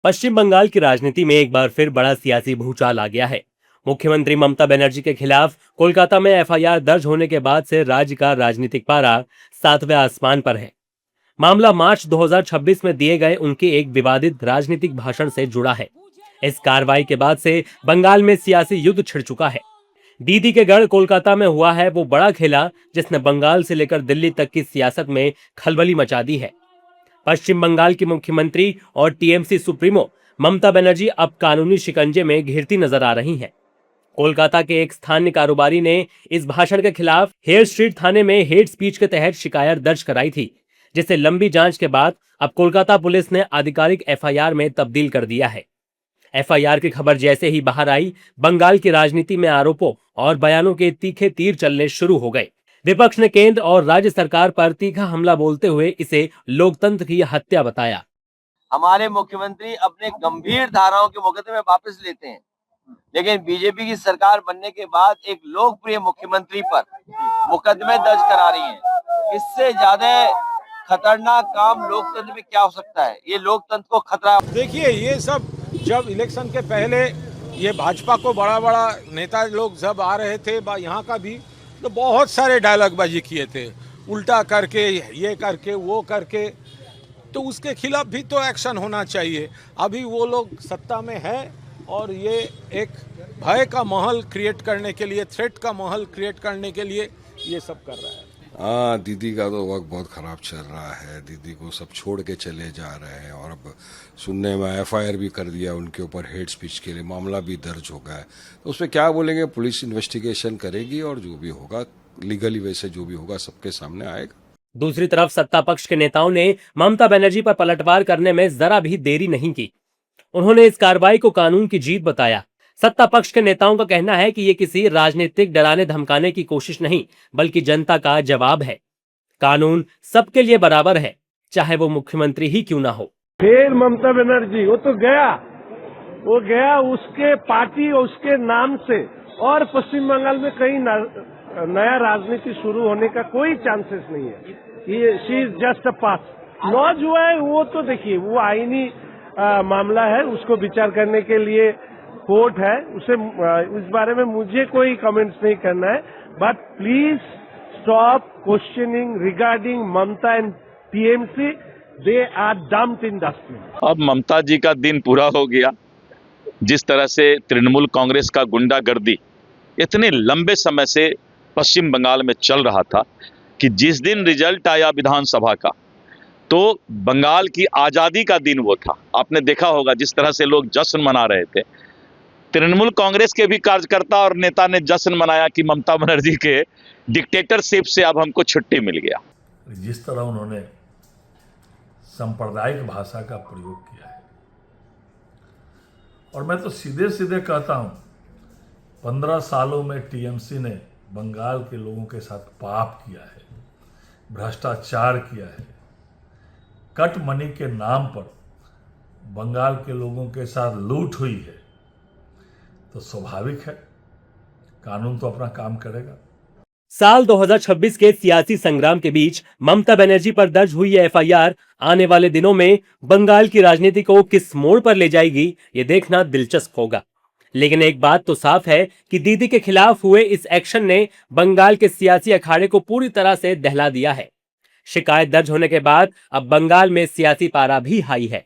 पश्चिम बंगाल की राजनीति में एक बार फिर बड़ा सियासी भूचाल आ गया है। मुख्यमंत्री ममता बनर्जी के खिलाफ कोलकाता में एफआईआर दर्ज होने के बाद से राज्य का राजनीतिक पारा सातवें आसमान पर है। मामला मार्च 2026 में दिए गए उनके एक विवादित राजनीतिक भाषण से जुड़ा है। इस कार्रवाई के बाद से बंगाल में सियासी युद्ध छिड़ चुका है। दीदी के गढ़ कोलकाता में हुआ है वो बड़ा खेला जिसने बंगाल से लेकर दिल्ली तक की सियासत में खलबली मचा दी है। पश्चिम बंगाल की मुख्यमंत्री और टीएमसी सुप्रीमो ममता बनर्जी अब कानूनी शिकंजे में घिरती नजर आ रही हैं। कोलकाता के एक स्थानीय कारोबारी ने इस भाषण के खिलाफ हेयर स्ट्रीट थाने में हेट स्पीच के तहत शिकायत दर्ज कराई थी, जिसे लंबी जांच के बाद अब कोलकाता पुलिस ने आधिकारिक एफआईआर में तब्दील कर दिया है। एफआईआर की खबर जैसे ही बाहर आई, बंगाल की राजनीति में आरोपों और बयानों के तीखे तीर चलने शुरू हो गए। विपक्ष ने केंद्र और राज्य सरकार पर तीखा हमला बोलते हुए इसे लोकतंत्र की हत्या बताया। हमारे मुख्यमंत्री अपने गंभीर धाराओं के मुकदमे वापस लेते हैं, लेकिन बीजेपी की सरकार बनने के बाद एक लोकप्रिय मुख्यमंत्री पर मुकदमे दर्ज करा रही है। इससे ज्यादा खतरनाक काम लोकतंत्र में क्या हो सकता है? ये लोकतंत्र को खतरा। देखिए, ये सब जब इलेक्शन के पहले ये भाजपा को बड़ा बड़ा नेता लोग जब आ रहे थे, यहाँ का भी तो बहुत सारे डायलॉग बाजी किए थे, उल्टा करके, ये करके, वो करके। तो उसके खिलाफ भी तो एक्शन होना चाहिए। अभी वो लोग सत्ता में है और ये एक भय का माहौल क्रिएट करने के लिए, थ्रेट का माहौल क्रिएट करने के लिए ये सब कर रहा है। हाँ, दीदी का तो वक्त बहुत खराब चल रहा है। दीदी को सब छोड़ के चले जा रहे हैं और अब सुनने में एफआईआर भी कर दिया उनके ऊपर, हेट स्पीच के लिए मामला भी दर्ज हो गया है। तो उसमें क्या बोलेंगे, पुलिस इन्वेस्टिगेशन करेगी और जो भी होगा लीगली वैसे जो भी होगा सबके सामने आएगा। दूसरी तरफ सत्ता पक्ष के नेताओं ने ममता बनर्जी पर पलटवार करने में जरा भी देरी नहीं की। उन्होंने इस कार्रवाई को कानून की जीत बताया। सत्ता पक्ष के नेताओं का कहना है कि ये किसी राजनीतिक डराने धमकाने की कोशिश नहीं, बल्कि जनता का जवाब है। कानून सबके लिए बराबर है, चाहे वो मुख्यमंत्री ही क्यों ना हो। फिर ममता बनर्जी वो गया उसके पार्टी और उसके नाम से, और पश्चिम बंगाल में कहीं नया राजनीति शुरू होने का कोई चांसेस नहीं है। She is just a pass. Lodge हुआ है वो तो देखिए, वो आईनी मामला है, उसको विचार करने के लिए कोर्ट है। उसे इस बारे में मुझे कोई कमेंट्स नहीं करना है। But please stop questioning regarding Mamata and TMC. They are dumped in dustbin. अब ममता जी का दिन पूरा हो गया। जिस तरह से तृणमूल कांग्रेस का गुंडागर्दी इतने लंबे समय से पश्चिम बंगाल में चल रहा था कि जिस दिन रिजल्ट आया विधानसभा का, तो बंगाल की आज़ादी का दिन वो था। आपने देखा होगा जिस तरह से लोग जश्न मना रहे थे। तृणमूल कांग्रेस के भी कार्यकर्ता और नेता ने जश्न मनाया कि ममता बनर्जी के डिक्टेटरशिप से अब हमको छुट्टी मिल गया। जिस तरह उन्होंने सांप्रदायिक भाषा का प्रयोग किया है, और मैं तो सीधे सीधे कहता हूं, 15 सालों में टीएमसी ने बंगाल के लोगों के साथ पाप किया है, भ्रष्टाचार किया है। कट मनी के नाम पर बंगाल के लोगों के साथ लूट हुई है। तो स्वाभाविक है, कानून तो अपना काम करेगा। साल 2026 के सियासी संग्राम के बीच ममता बनर्जी पर दर्ज हुई एफआईआर आने वाले दिनों में बंगाल की राजनीति को किस मोड़ पर ले जाएगी, ये देखना दिलचस्प होगा। लेकिन एक बात तो साफ है कि दीदी के खिलाफ हुए इस एक्शन ने बंगाल के सियासी अखाड़े को पूरी तरह से दहला दिया है। शिकायत दर्ज होने के बाद अब बंगाल में सियासी पारा भी हाई है।